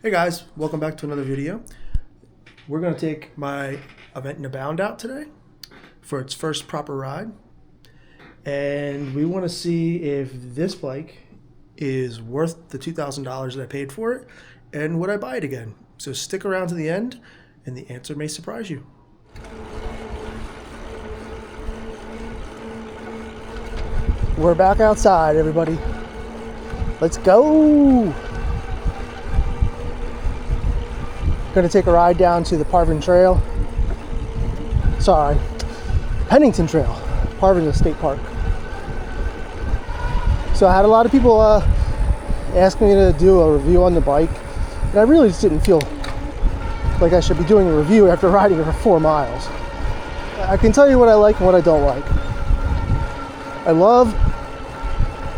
Hey guys, welcome back to another video. We're going to take my Aventon Abound out today for its first proper ride. And we want to see if this bike is worth the $2,000 that I paid for it and would I buy it again. So stick around to the end and the answer may surprise you. We're back outside, everybody. Let's go! Going to take a ride down to the Pennington Trail. Parvin is a state park. So I had a lot of people ask me to do a review on the bike, and I really just didn't feel like I should be doing a review after riding it for 4 miles. I can tell you what I like and what I don't like. I love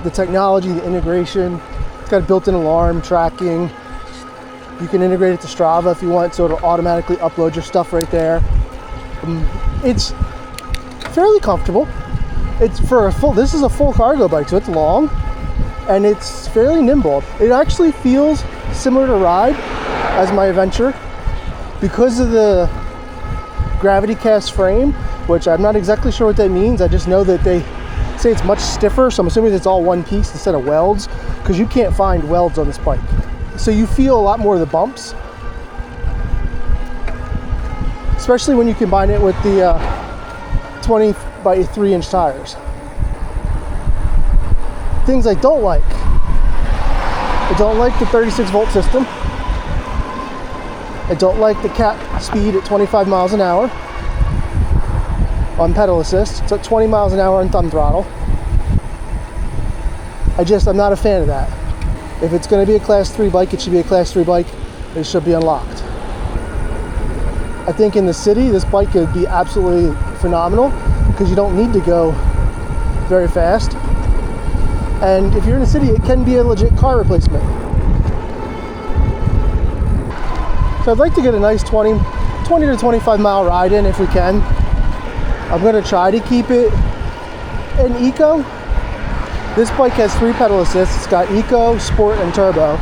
the technology, the integration. It's got a built-in alarm, tracking. You can integrate it to Strava if you want, so it'll automatically upload your stuff right there. It's fairly comfortable. It's for this is a full cargo bike, so it's long and it's fairly nimble. It actually feels similar to ride as my Adventure because of the gravity cast frame, which I'm not exactly sure what that means. I just know that they say it's much stiffer, so I'm assuming it's all one piece instead of welds, because you can't find welds on this bike. So you feel a lot more of the bumps, especially when you combine it with the 20 by 3 inch tires. Things I don't like. I don't like the 36 volt system. I don't like the cap speed at 25 miles an hour on pedal assist. It's at 20 miles an hour on thumb throttle. I'm not a fan of that. If it's going to be a class 3 bike, it should be a class 3 bike. It should be unlocked. I think in the city, this bike could be absolutely phenomenal because you don't need to go very fast. And if you're in the city, it can be a legit car replacement. So I'd like to get a nice 20 to 25 mile ride in if we can. I'm going to try to keep it an eco. This bike has 3 pedal assists. It's got Eco, Sport, and Turbo.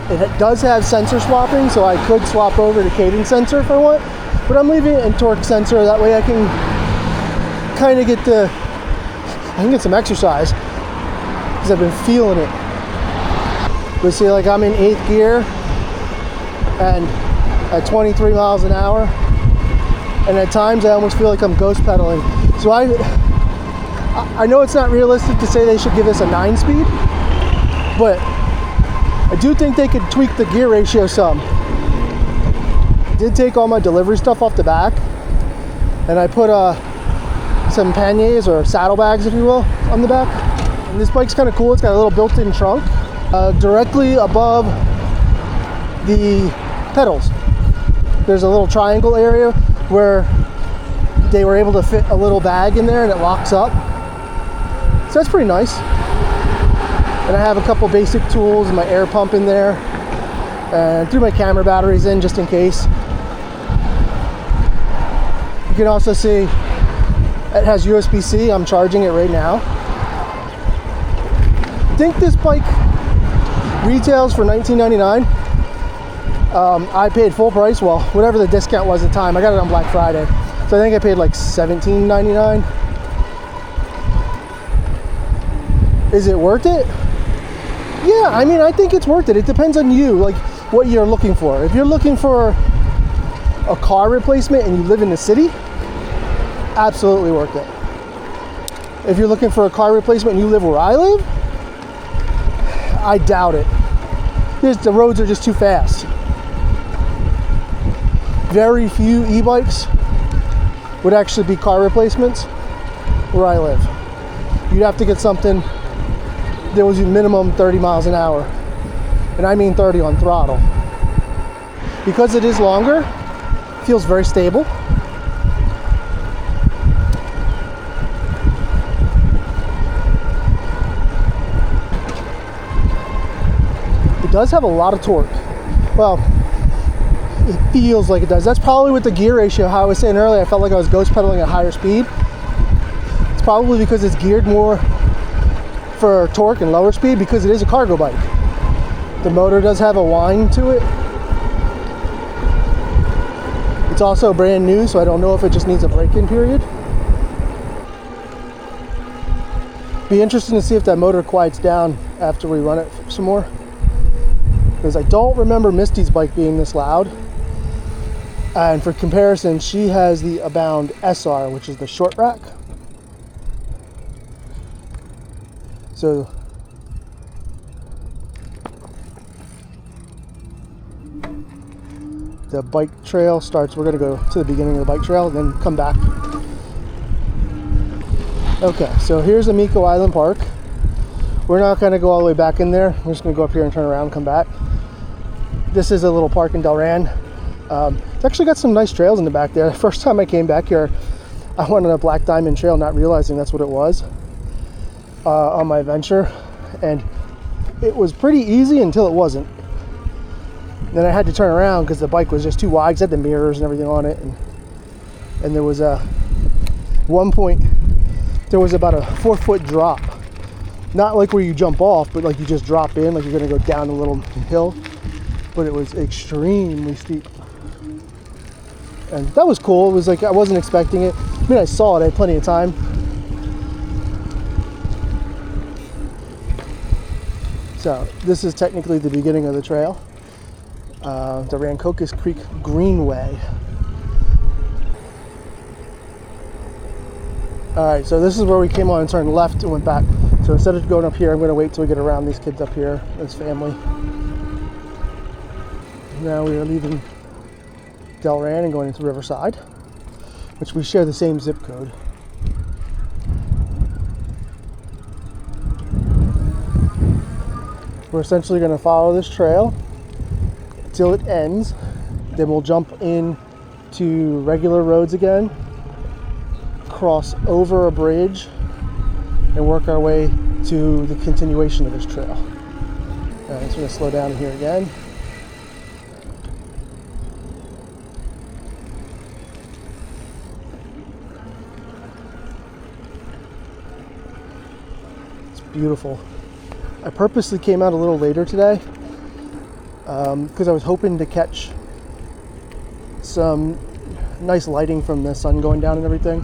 It does have sensor swapping, so I could swap over to cadence sensor if I want, but I'm leaving it in torque sensor. That way I can kind of get some exercise because I've been feeling it. But see, like I'm in 8th gear and at 23 miles an hour, and at times I almost feel like I'm ghost pedaling. So I know it's not realistic to say they should give us a 9-speed, but I do think they could tweak the gear ratio some. I did take all my delivery stuff off the back, and I put some panniers or saddlebags, if you will, on the back. And this bike's kind of cool. It's got a little built-in trunk directly above the pedals. There's a little triangle area where they were able to fit a little bag in there, and it locks up. So that's pretty nice. And I have a couple basic tools and my air pump in there, and threw my camera batteries in just in case. You can also see it has USB-C. I'm charging it right now. I think this bike retails for $19.99. I paid full price, well, whatever the discount was at the time. I got it on Black Friday, so I think I paid like $17.99. Is it worth it? Yeah, I mean, I think it's worth it. It depends on you, like what you're looking for. If you're looking for a car replacement and you live in the city, absolutely worth it. If you're looking for a car replacement and you live where I live, I doubt it. The roads are just too fast. Very few e-bikes would actually be car replacements where I live. You'd have to get something that was minimum 30 miles an hour, and I mean 30 on throttle. Because it is longer, it feels very stable. It does have a lot of torque. Well, it feels like it does. That's probably with the gear ratio. How I was saying earlier, I felt like I was ghost pedaling at higher speed. It's probably because it's geared more for torque and lower speed because it is a cargo bike. The motor does have a whine to it. It's also brand new, so I don't know if it just needs a break-in period. Be interesting to see if that motor quiets down after we run it some more. Because I don't remember Misty's bike being this loud. And for comparison, she has the Abound SR, which is the short rack. So the bike trail starts, we're going to go to the beginning of the bike trail, then come back. Okay, so here's Amico Island Park. We're not going to go all the way back in there. We're just going to go up here and turn around and come back. This is a little park in Delran. It's actually got some nice trails in the back there. First time I came back here, I went on a Black Diamond trail not realizing that's what it was on my adventure. And it was pretty easy until it wasn't. Then I had to turn around because the bike was just too wide. It had the mirrors and everything on it. And there was one point, there was about a 4-foot drop. Not like where you jump off, but like you just drop in, like you're gonna go down a little hill. But it was extremely steep. And that was cool. It was like, I wasn't expecting it. I mean, I saw it, I had plenty of time. So this is technically the beginning of the trail. The Rancocas Creek Greenway. Alright, so this is where we came on and turned left and went back. So instead of going up here, I'm going to wait till we get around these kids up here, this family. Now we are leaving Delran and going into Riverside, which we share the same zip code. We're essentially going to follow this trail till it ends. Then we'll jump in to regular roads again, cross over a bridge, and work our way to the continuation of this trail. Alright, so we're going to slow down here again. It's beautiful. I purposely came out a little later today because I was hoping to catch some nice lighting from the sun going down and everything.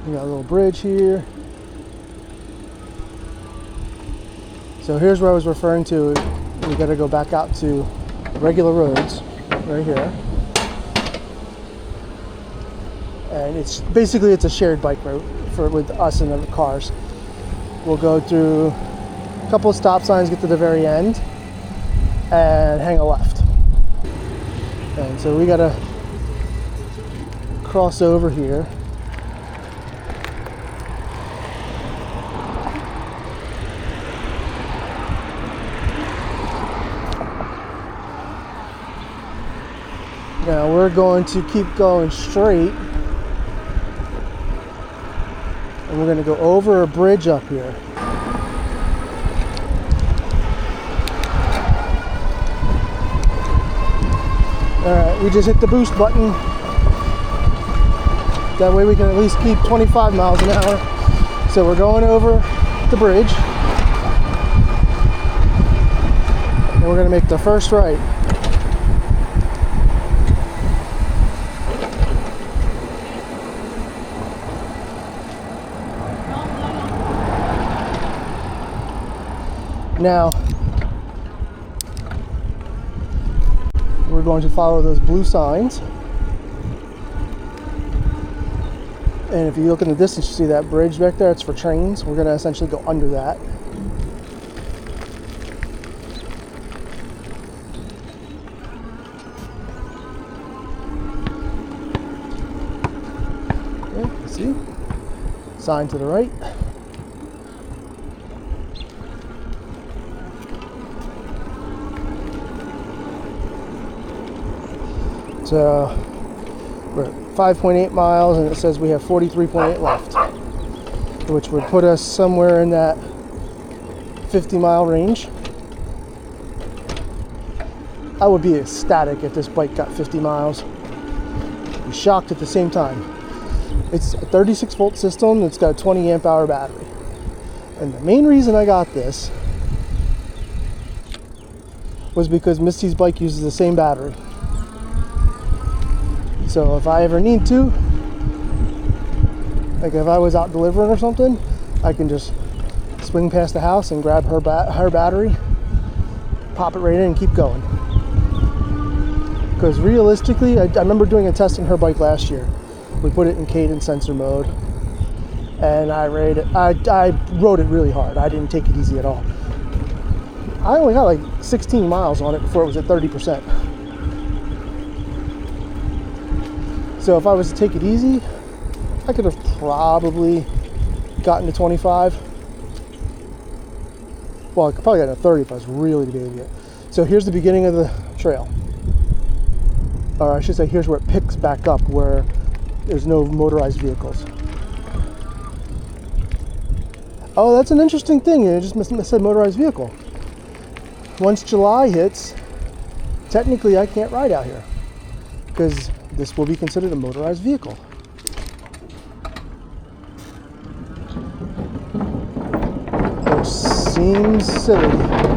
We got a little bridge here. So here's where I was referring to. We got to go back out to regular roads right here. And it's basically it's a shared bike route with us and the cars. We'll go through a couple of stop signs, get to the very end, and hang a left. And so we gotta cross over here. Now we're going to keep going straight. And we're going to go over a bridge up here. Alright, we just hit the boost button. That way we can at least keep 25 miles an hour. So we're going over the bridge. And we're going to make the first right. Now, we're going to follow those blue signs. And if you look in the distance, you see that bridge back there, it's for trains. We're going to essentially go under that. Okay, see? Sign to the right. So we're at 5.8 miles and it says we have 43.8 left, which would put us somewhere in that 50-mile range. I would be ecstatic if this bike got 50 miles. Be shocked at the same time. It's a 36-volt system. It's got a 20 amp hour battery. And the main reason I got this was because Misty's bike uses the same battery. So if I ever need to, like if I was out delivering or something, I can just swing past the house and grab her battery, pop it right in and keep going. Because realistically, I remember doing a test on her bike last year. We put it in cadence sensor mode, and I rode it really hard. I didn't take it easy at all. I only got like 16 miles on it before it was at 30%. So if I was to take it easy, I could have probably gotten to 25. Well, I could probably get to 30 if I was really debating it. So here's the beginning of the trail. Or I should say, here's where it picks back up, where there's no motorized vehicles. Oh, that's an interesting thing. You just said motorized vehicle. Once July hits, technically I can't ride out here because this will be considered a motorized vehicle. Which seems silly.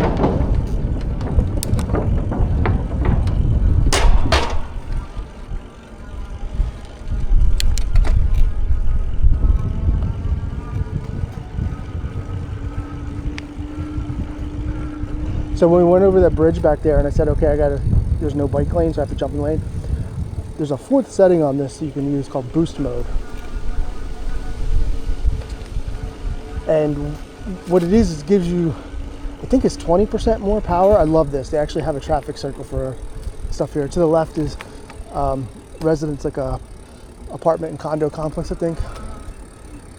So when we went over that bridge back there and I said, okay, there's no bike lane, so I have to jump in the lane. There's a fourth setting on this that you can use called boost mode. And what it is, it gives you, I think it's 20% more power. I love this. They actually have a traffic circle for stuff here. To the left is residence, like a apartment and condo complex, I think.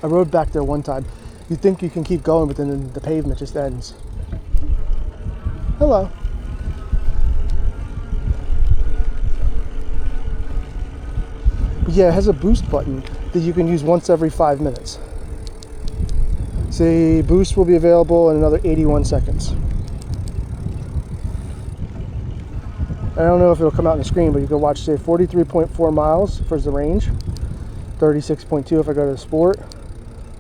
I rode back there one time. You think you can keep going, but then the pavement just ends. Hello. But yeah, it has a boost button that you can use once every 5 minutes. Say boost will be available in another 81 seconds. I don't know if it'll come out on the screen, but you can watch, say, 43.4 miles for the range, 36.2 if I go to sport,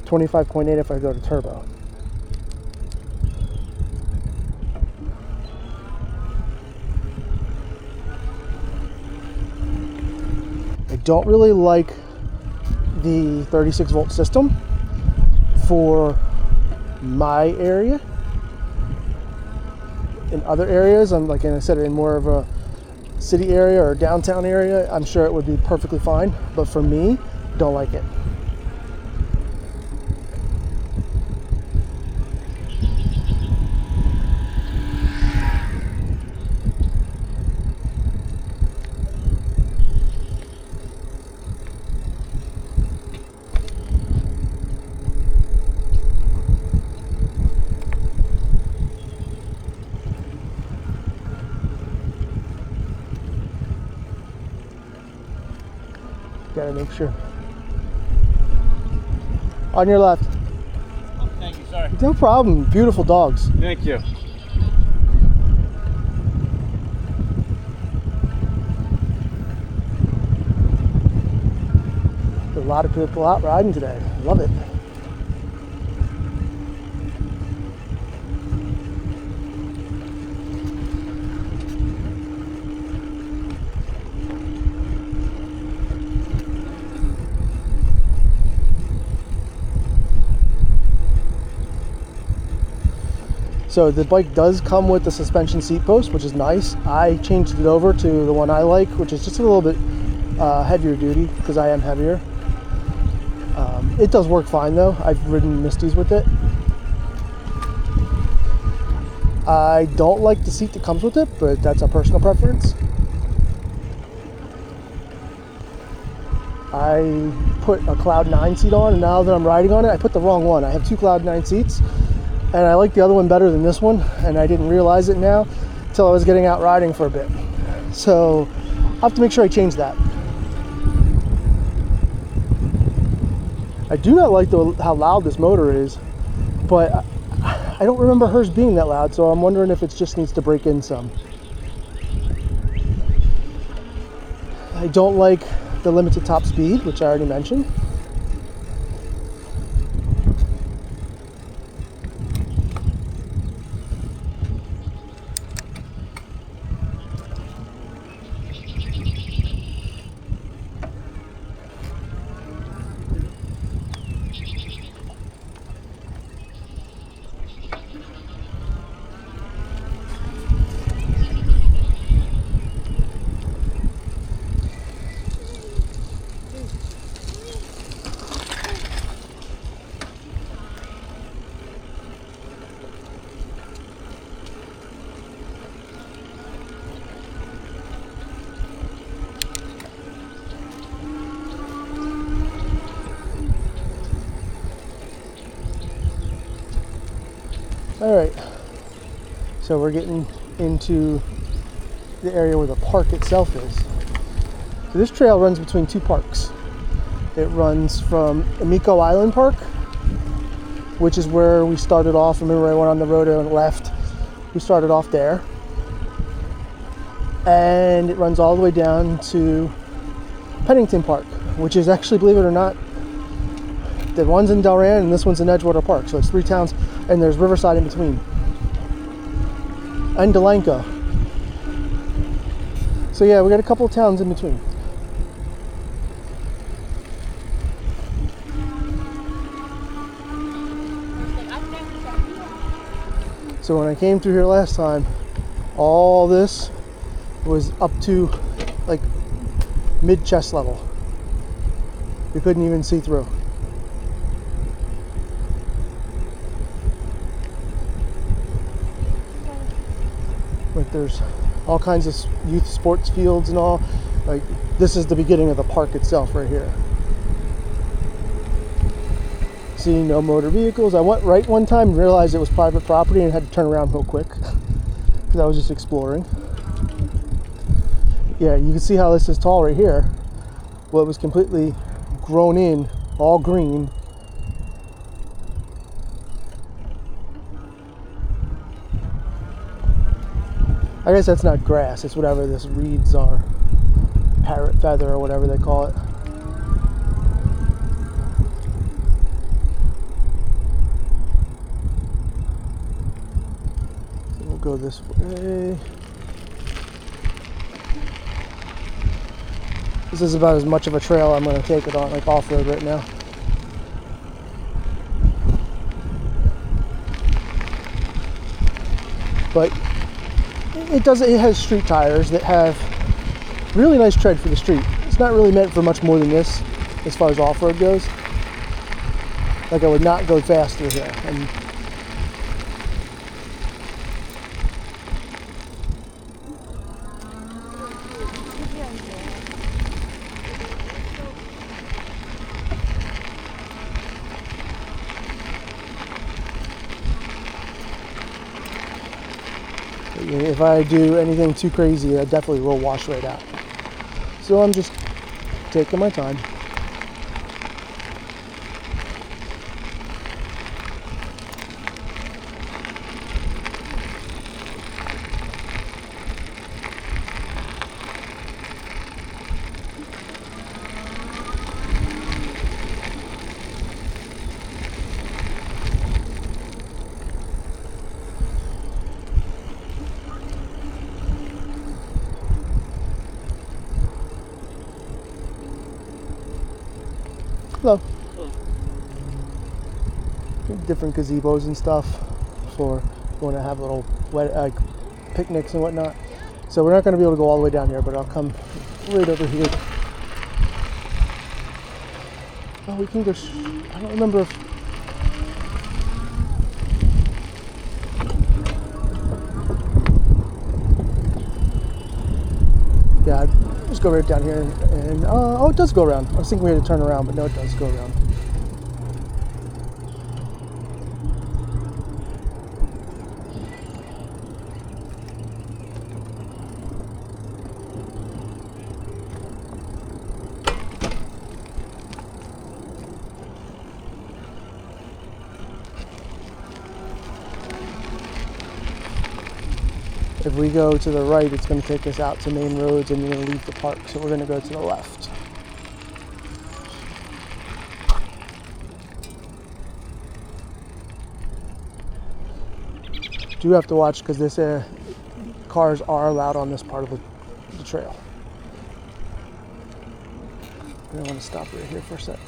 25.8 if I go to turbo. I don't really like the 36 volt system for my area. In other areas, like I said, in more of a city area or downtown area, I'm sure it would be perfectly fine. But for me, don't like it. Gotta make sure. On your left. Oh, thank you, sorry. No problem. Beautiful dogs. Thank you. There's a lot of people out riding today. Love it. So the bike does come with the suspension seat post, which is nice. I changed it over to the one I like, which is just a little bit heavier duty because I am heavier. It does work fine though. I've ridden Misty's with it. I don't like the seat that comes with it, but that's a personal preference. I put a Cloud 9 seat on, and now that I'm riding on it, I put the wrong one. I have two Cloud 9 seats. And I like the other one better than this one, and I didn't realize it now until I was getting out riding for a bit. So I'll have to make sure I change that. I do not like how loud this motor is, but I don't remember hers being that loud, so I'm wondering if it just needs to break in some. I don't like the limited top speed, which I already mentioned. All right, so we're getting into the area where the park itself is. So this trail runs between two parks. It runs from Amico Island Park, which is where we started off. Remember, I went on the road and left. We started off there. And it runs all the way down to Pennington Park, which is actually, believe it or not, the one's in Delran and this one's in Edgewater Park. So it's 3 towns, and there's Riverside in between. And Delanco. So yeah, we got a couple of towns in between. So when I came through here last time, all this was up to like mid-chest level. You couldn't even see through. Like there's all kinds of youth sports fields and all. Like this is the beginning of the park itself right here. See no motor vehicles. I went right one time and realized it was private property and had to turn around real quick because I was just exploring. Yeah, you can see how this is tall right here. Well, it was completely grown in, all green. I guess that's not grass, it's whatever this reeds are. Parrot feather or whatever they call it. So we'll go this way. This is about as much of a trail I'm going to take it on, like off-road right now. But it has street tires that have really nice tread for the street. It's not really meant for much more than this as far as off-road goes. Like I would not go fast through here. And if I do anything too crazy, I definitely will wash right out. So I'm just taking my time. Hello. Different gazebos and stuff for when I have little picnics and whatnot. So we're not going to be able to go all the way down here, but I'll come right over here. Oh, we can go. I don't remember if. Yeah, I'd just go right down here and oh, it does go around. I was thinking we had to turn around, but no, it does go around. If we go to the right, it's going to take us out to main roads and we're going to leave the park. So we're going to go to the left. Do have to watch because this cars are allowed on this part of the trail. I want to stop right here for a sec.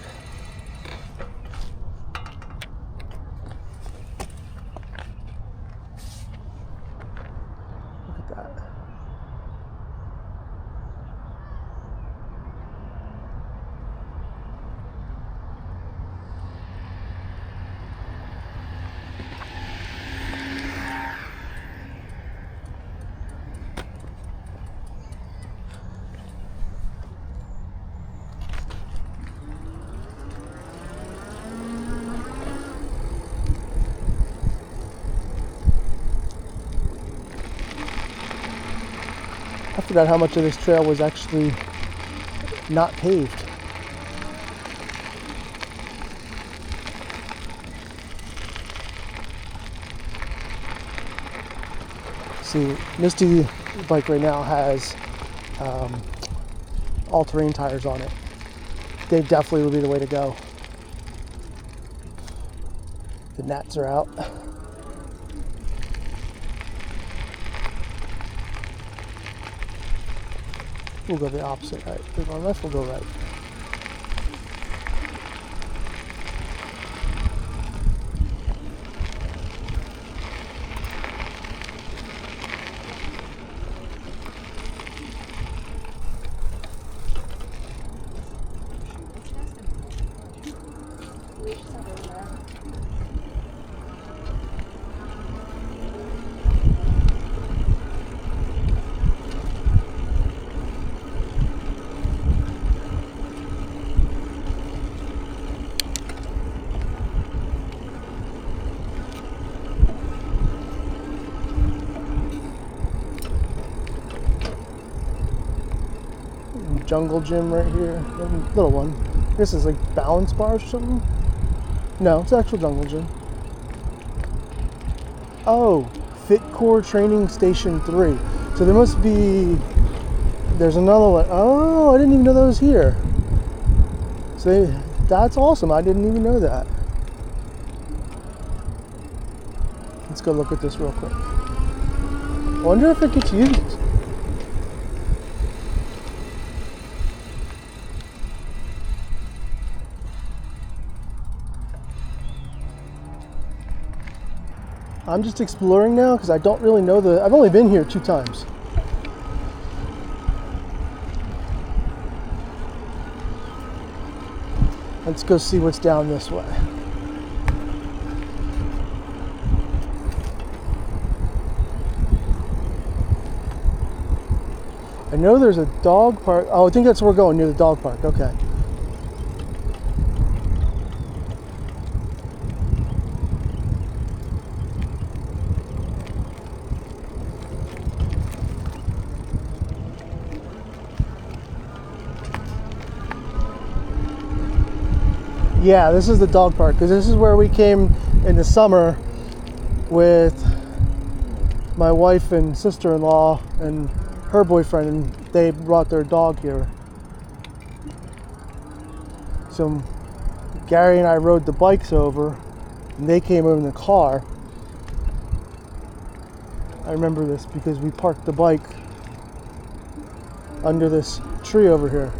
I forgot how much of this trail was actually not paved. See, Misty bike right now has all-terrain tires on it. They definitely would be the way to go. The gnats are out. We'll go the opposite, right? If we're going left, we'll go right. Jungle gym right here, little one. This is like balance bars or something. No, it's actual jungle gym. Oh, Fit Core Training Station 3. So there must be. There's another one. Oh, I didn't even know that was here. So that's awesome. I didn't even know that. Let's go look at this real quick. I wonder if it gets used. I'm just exploring now because I don't really know I've only been here 2 times. Let's go see what's down this way. I know there's a dog park. Oh, I think that's where we're going, near the dog park. Okay. Yeah, this is the dog park because this is where we came in the summer with my wife and sister-in-law and her boyfriend, and they brought their dog here. So Gary and I rode the bikes over, and they came over in the car. I remember this because we parked the bike under this tree over here.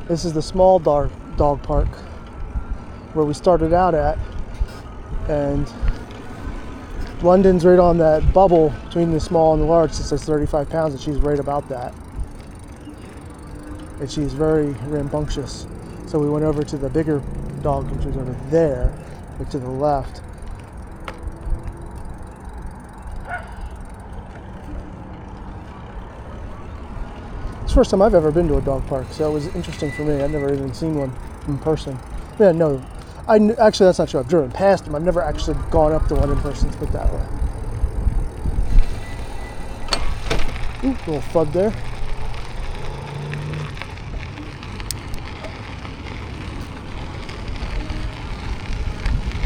This is the small dog park where we started out at, and London's right on that bubble between the small and the large. It says 35 pounds, and she's right about that. And she's very rambunctious. So we went over to the bigger dog, which was over there, like to the left. It's the first time I've ever been to a dog park, so it was interesting for me. I've never even seen one in person. Yeah, no, actually that's not true. I've driven past them. I've never actually gone up to one in person, let's put it that way. Ooh, a little thud there.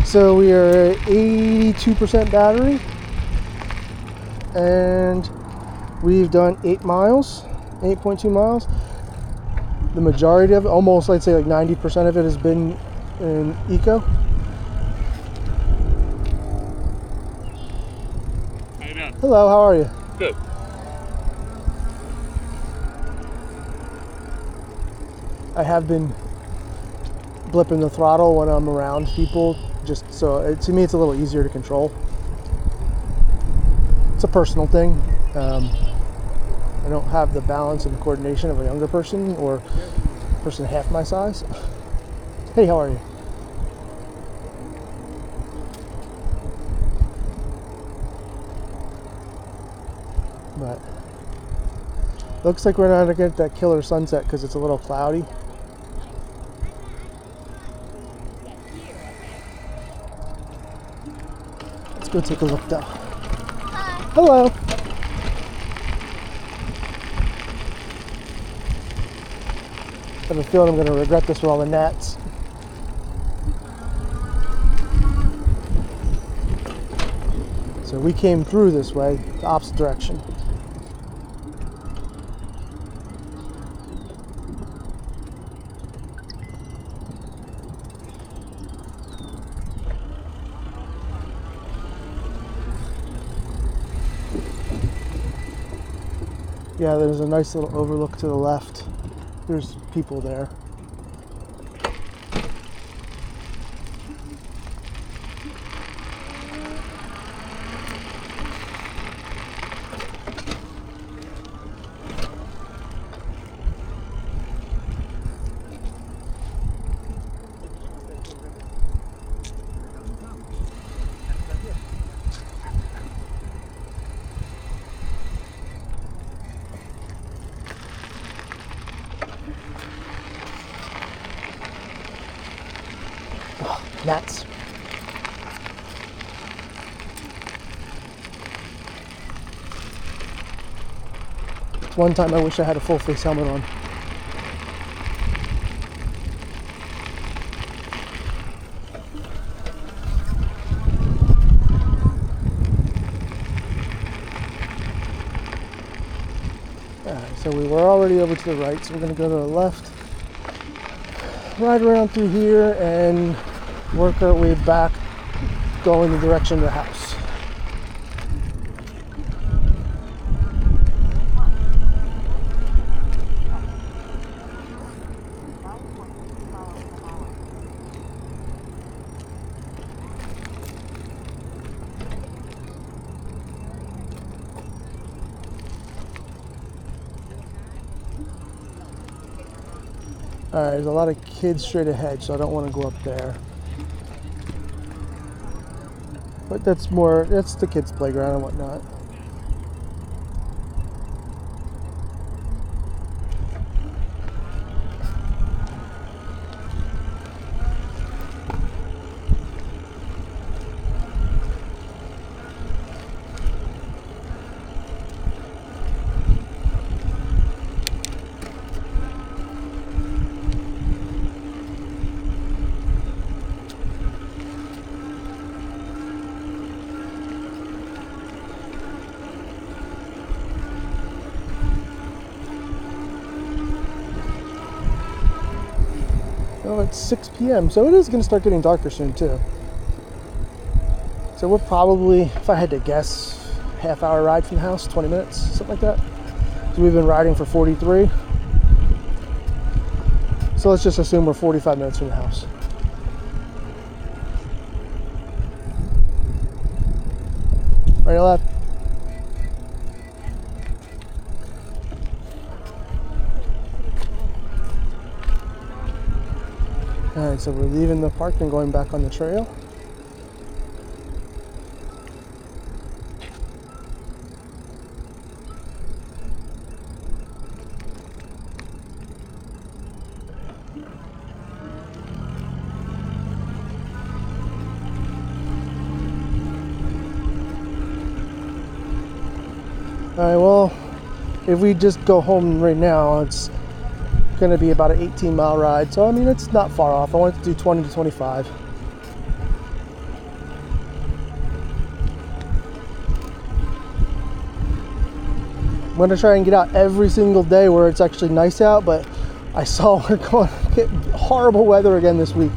So we are at 82% battery, and we've done 8 miles. 8.2 miles. The majority of it, almost, I'd say like 90% of it, has been in eco. How you doing? Hello, how are you? Good. I have been blipping the throttle when I'm around people, just so to me it's a little easier to control. It's a personal thing. I don't have the balance and coordination of a younger person or a person half my size. Hey, how are you? But looks like we're not gonna get that killer sunset because it's a little cloudy. Let's go take a look though. Hi. Hello. I have a feeling I'm going to regret this with all the gnats. So we came through this way, the opposite direction. Yeah, there's a nice little overlook to the left. There's people there. Gnats. It's one time I wish I had a full face helmet on. Alright, so we were already over to the right, so we're going to go to the left, ride around through here, and work our way back, go in the direction of the house. Alright, there's a lot of kids straight ahead, so I don't want to go up there. But that's the kids' playground and whatnot. Oh, it's 6 p.m., so it is going to start getting darker soon, too. So we're probably, if I had to guess, half-hour ride from the house, 20 minutes, something like that. So we've been riding for 43. So let's just assume we're 45 minutes from the house. Right or left? Alright, so we're leaving the park and going back on the trail. Alright, well, if we just go home right now, it's going to be about an 18-mile ride. So, I mean, it's not far off. I wanted to do 20 to 25. I'm going to try and get out every single day where it's actually nice out, but I saw we're going to get horrible weather again this week.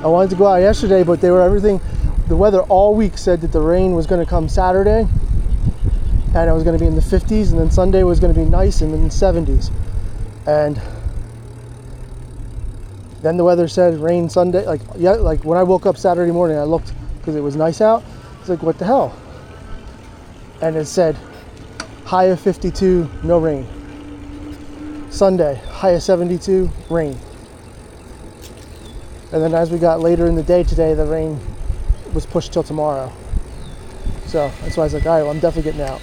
I wanted to go out yesterday, but the weather all week said that the rain was going to come Saturday, and it was going to be in the 50s, and then Sunday was going to be nice and in the 70s. And then the weather said rain Sunday. Like when I woke up Saturday morning, I looked because it was nice out. It's like, what the hell? And it said high of 52, no rain. Sunday, high of 72, rain. And then as we got later in the day today, the rain was pushed till tomorrow. So that's why I was like, all right, well, I'm definitely getting out.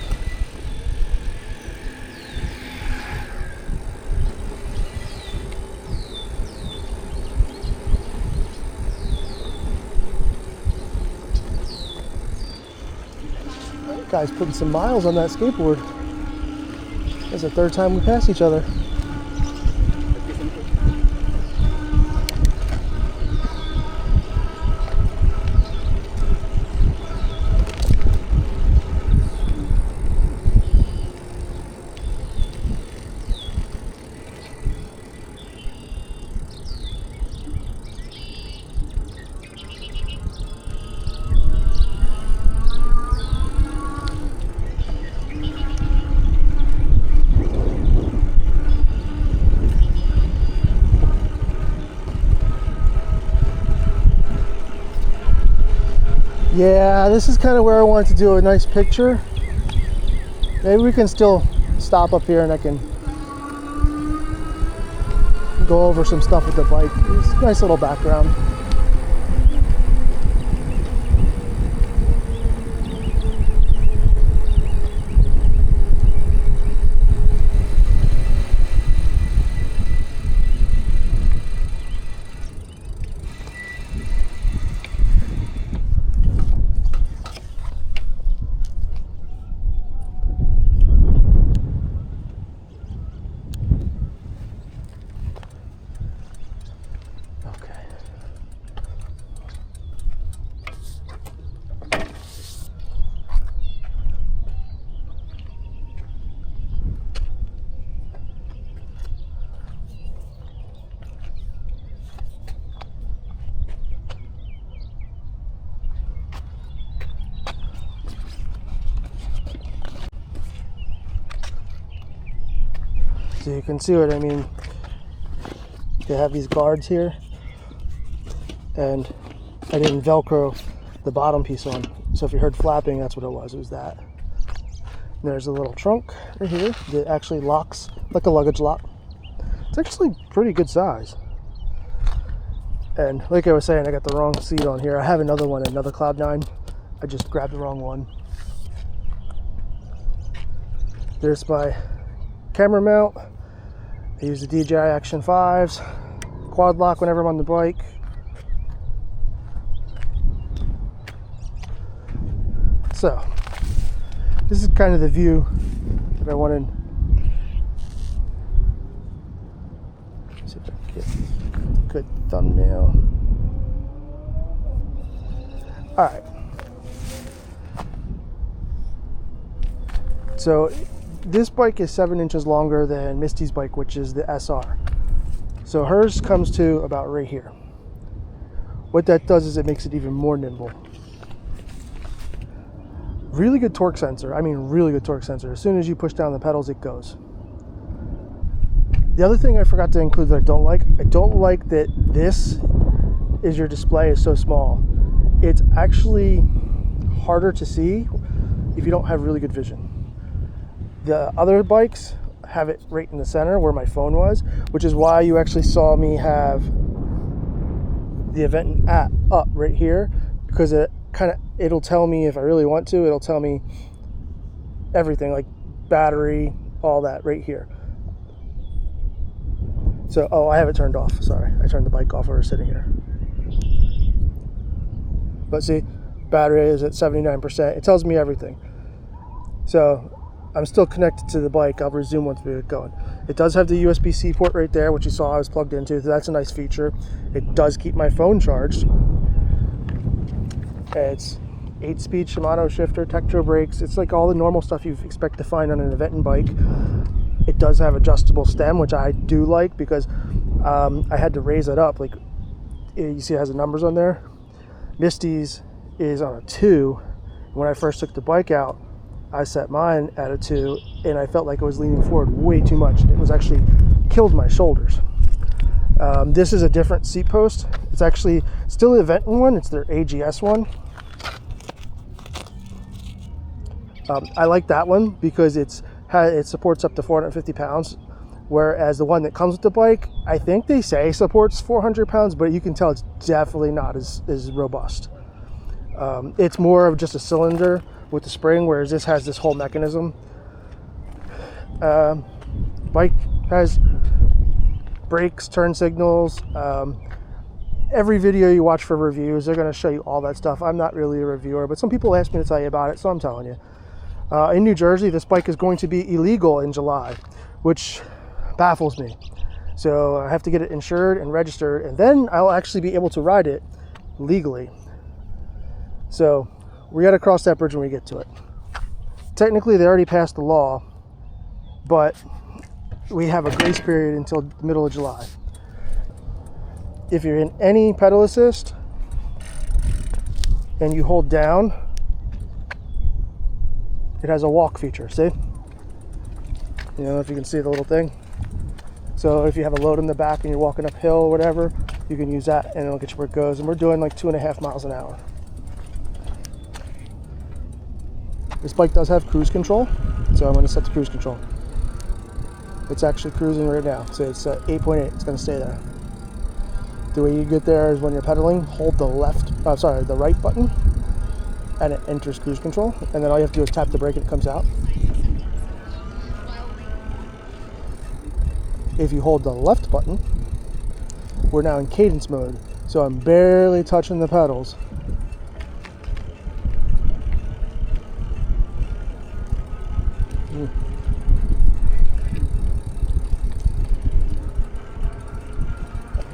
That guy's putting some miles on that skateboard. It's the third time we pass each other. Yeah, this is kind of where I wanted to do a nice picture. Maybe we can still stop up here and I can go over some stuff with the bike. It's a nice little background. So you can see what I mean. They have these guards here, and I didn't Velcro the bottom piece on. So if you heard flapping, that's what it was. It was that. And there's a little trunk right here that actually locks like a luggage lock. It's actually pretty good size. And like I was saying, I got the wrong seat on here. I have another one, another Cloud9. I just grabbed the wrong one. There's my camera mount. I use the DJI Action 5s, quad lock whenever I'm on the bike. So, this is kind of the view that I wanted. Let's see if I can get a good thumbnail. Alright. So, this bike is 7 inches longer than Misty's bike, which is the SR. So hers comes to about right here. What that does is it makes it even more nimble. Really good torque sensor. I mean, really good torque sensor. As soon as you push down the pedals, it goes. The other thing I forgot to include that I don't like that this is your display is so small. It's actually harder to see if you don't have really good vision. The other bikes have it right in the center where my phone was, which is why you actually saw me have the Aventon app up right here, because it'll tell me if I really want to, it'll tell me everything like battery, all that right here. So, oh, I have it turned off. Sorry, I turned the bike off while we're sitting here. But see, battery is at 79%. It tells me everything. So I'm still connected to the bike. I'll resume once we get going. It does have the USB-C port right there, which you saw I was plugged into. So that's a nice feature. It does keep my phone charged. It's 8-speed Shimano shifter, Tektro brakes. It's like all the normal stuff you'd expect to find on an Aventon bike. It does have adjustable stem, which I do like because I had to raise it up. Like you see, it has the numbers on there. Misty's is on a 2. When I first took the bike out, I set mine at a 2, and I felt like I was leaning forward way too much. It was actually killed my shoulders. This is a different seat post. It's actually still the Aventon one. It's their AGS one. I like that one because it supports up to 450 pounds, whereas the one that comes with the bike, I think they say supports 400 pounds, but you can tell it's definitely not as robust. It's more of just a cylinder with the spring, whereas this has this whole mechanism. Bike has brakes, turn signals. Every video you watch for reviews, they're going to show you all that stuff. I'm not really a reviewer, but some people ask me to tell you about it, so I'm telling you. In New Jersey, this bike is going to be illegal in July, which baffles me. So I have to get it insured and registered, and then I'll actually be able to ride it legally. So we got to cross that bridge when we get to it. Technically, they already passed the law, but we have a grace period until the middle of July. If you're in any pedal assist and you hold down, it has a walk feature, see? You know, if you can see the little thing. So if you have a load in the back and you're walking uphill or whatever, you can use that and it'll get you where it goes. And we're doing like 2.5 miles an hour. This bike does have cruise control, so I'm going to set the cruise control. It's actually cruising right now, so it's 8.8. It's going to stay there. The way you get there is when you're pedaling, hold the the right button, and it enters cruise control. And then all you have to do is tap the brake and it comes out. If you hold the left button, we're now in cadence mode, so I'm barely touching the pedals.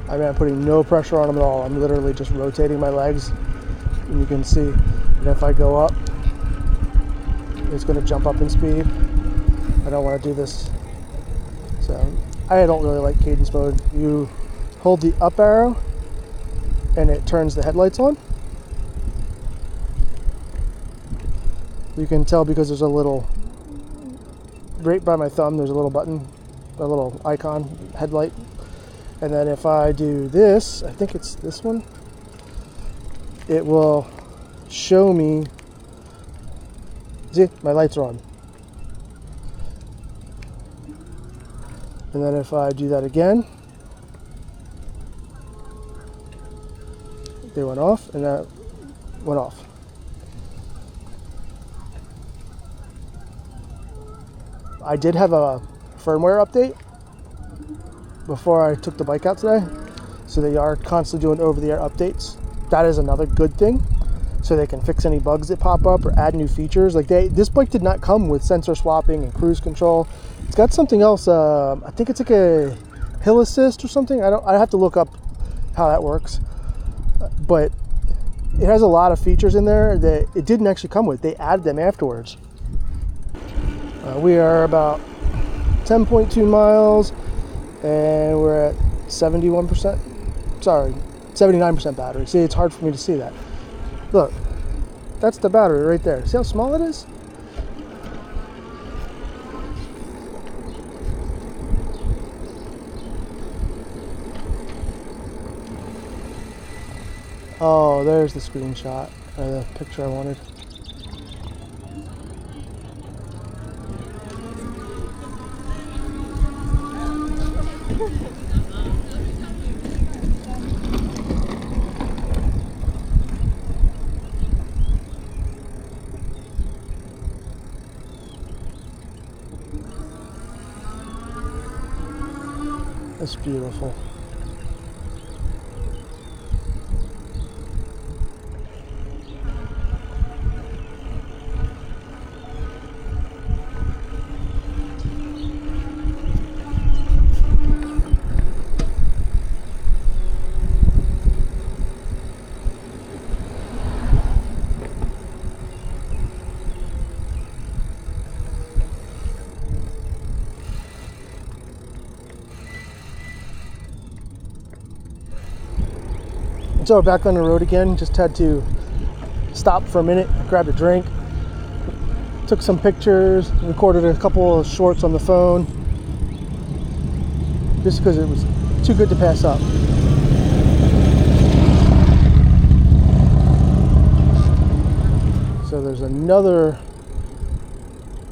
I mean, I'm putting no pressure on them at all. I'm literally just rotating my legs, and you can see that if I go up, it's going to jump up in speed. I don't want to do this. So I don't really like cadence mode. You hold the up arrow, and it turns the headlights on. You can tell because there's a little, right by my thumb, there's a little button, a little icon, headlight. And then if I do this, I think it's this one, it will show me, see, my lights are on. And then if I do that again, they went off and that went off. I did have a firmware update before I took the bike out today, so they are constantly doing over-the-air updates. That is another good thing, so they can fix any bugs that pop up or add new features. Like this bike did not come with sensor swapping and cruise control. It's got something else. I think it's like a hill assist or something. I have to look up how that works, but it has a lot of features in there that it didn't actually come with. They added them afterwards. We are about 10.2 miles. And we're at 71%, sorry, 79% battery. See, it's hard for me to see that. Look, that's the battery right there. See how small it is? Oh, there's the screenshot, or the picture I wanted. That's beautiful. So we're back on the road again. Just had to stop for a minute, grab a drink, took some pictures, recorded a couple of shorts on the phone, just because it was too good to pass up. So there's another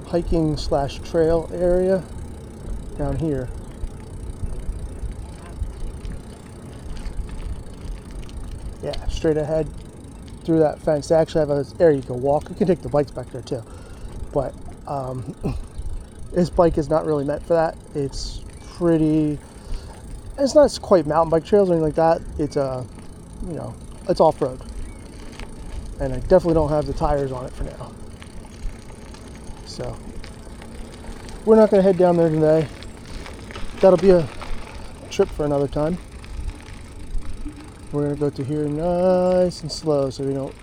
hiking / trail area down here. Yeah, straight ahead through that fence. They actually have an area you can walk. You can take the bikes back there too. But this bike is not really meant for that. It's not quite mountain bike trails or anything like that. It's it's off-road. And I definitely don't have the tires on it for now. So we're not going to head down there today. That'll be a trip for another time. We're going to go through here nice and slow so we don't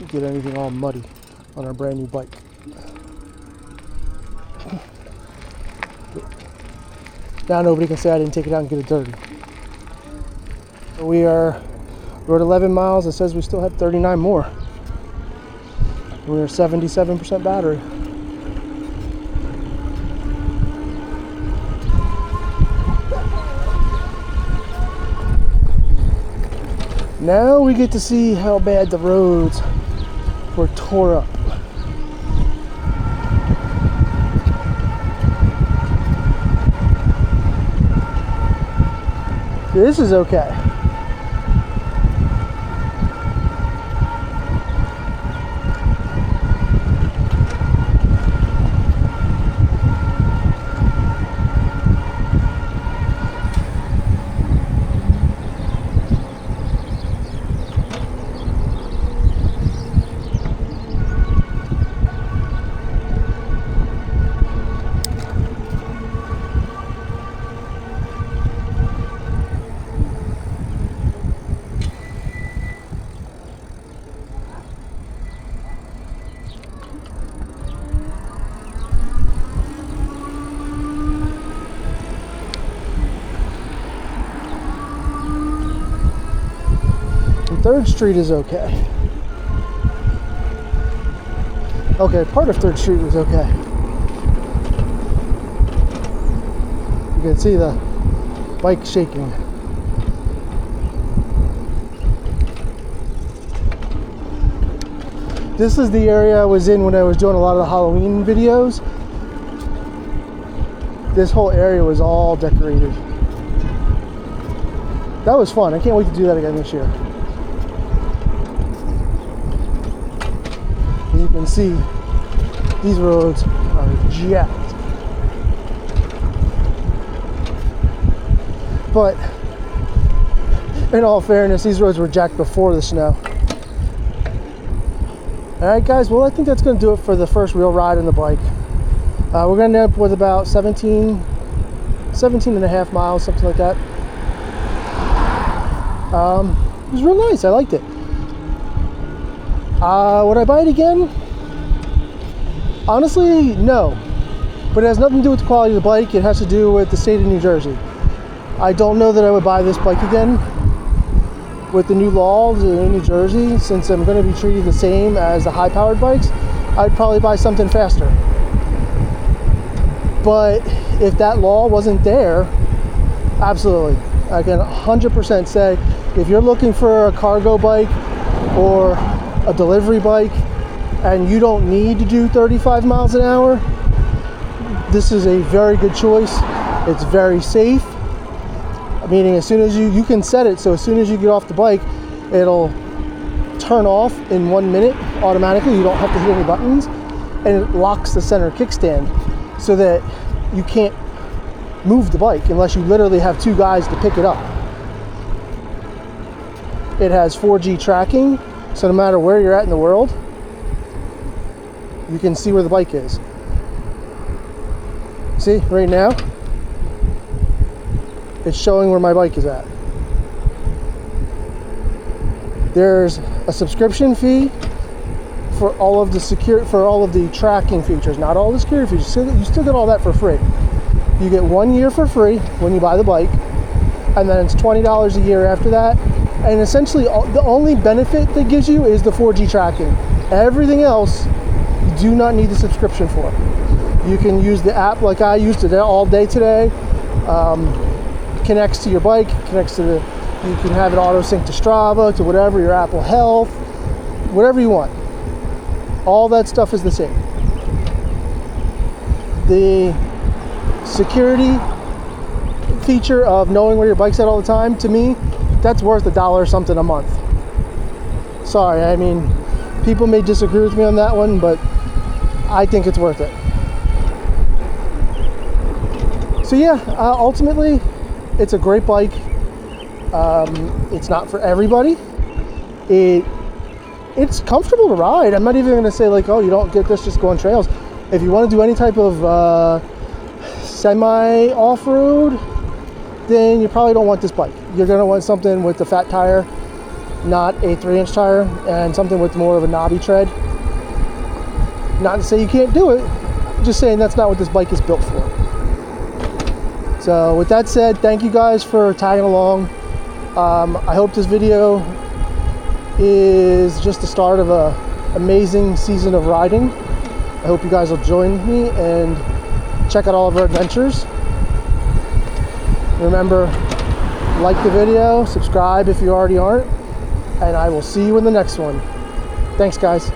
get anything all muddy on our brand new bike. Now nobody can say I didn't take it out and get it dirty. We're at 11 miles. It says we still have 39 more. We're 77% battery. Now we get to see how bad the roads were tore up. This is okay. Third Street is okay. Okay, part of Third Street was okay. You can see the bike shaking. This is the area I was in when I was doing a lot of the Halloween videos. This whole area was all decorated. That was fun. I can't wait to do that again this year. You can see these roads are jacked. But in all fairness, these roads were jacked before the snow. Alright guys, well I think that's going to do it for the first real ride on the bike. We're going to end up with about 17 and a half miles, something like that. It was real nice. I liked it. Would I buy it again? Honestly, no. But it has nothing to do with the quality of the bike. It has to do with the state of New Jersey. I don't know that I would buy this bike again with the new laws in New Jersey. Since I'm going to be treated the same as the high-powered bikes, I'd probably buy something faster. But if that law wasn't there, absolutely. I can 100% say if you're looking for a cargo bike or a delivery bike and you don't need to do 35 miles an hour, this is a very good choice. It's very safe, meaning as soon as you can set it so as soon as you get off the bike, it'll turn off in 1 minute automatically. You don't have to hit any buttons, and it locks the center kickstand so that you can't move the bike unless you literally have two guys to pick it up. It has 4G tracking, so no matter where you're at in the world, you can see where the bike is. See, right now, it's showing where my bike is at. There's a subscription fee for all of the tracking features, not all the security features. You still get all that for free. You get 1 year for free when you buy the bike, and then it's $20 a year after that. And essentially, the only benefit that gives you is the 4G tracking. Everything else, you do not need the subscription for. You can use the app like I used it all day today. Connects to your bike, you can have it auto sync to Strava, to whatever, your Apple Health, whatever you want. All that stuff is the same. The security feature of knowing where your bike's at all the time, to me, that's worth $1 something a month. Sorry, I mean, people may disagree with me on that one, but I think it's worth it. So yeah, ultimately, it's a great bike. It's not for everybody. It's comfortable to ride. I'm not even going to say like, oh, you don't get this, just go on trails. If you want to do any type of semi off-road, then you probably don't want this bike. You're going to want something with the fat tire, not a 3-inch tire, and something with more of a knobby tread. Not to say you can't do it, just saying that's not what this bike is built for. So with that said, thank you guys for tagging along. I hope this video is just the start of an amazing season of riding. I hope you guys will join me and check out all of our adventures. Remember, like the video, subscribe if you already aren't, and I will see you in the next one. Thanks, guys.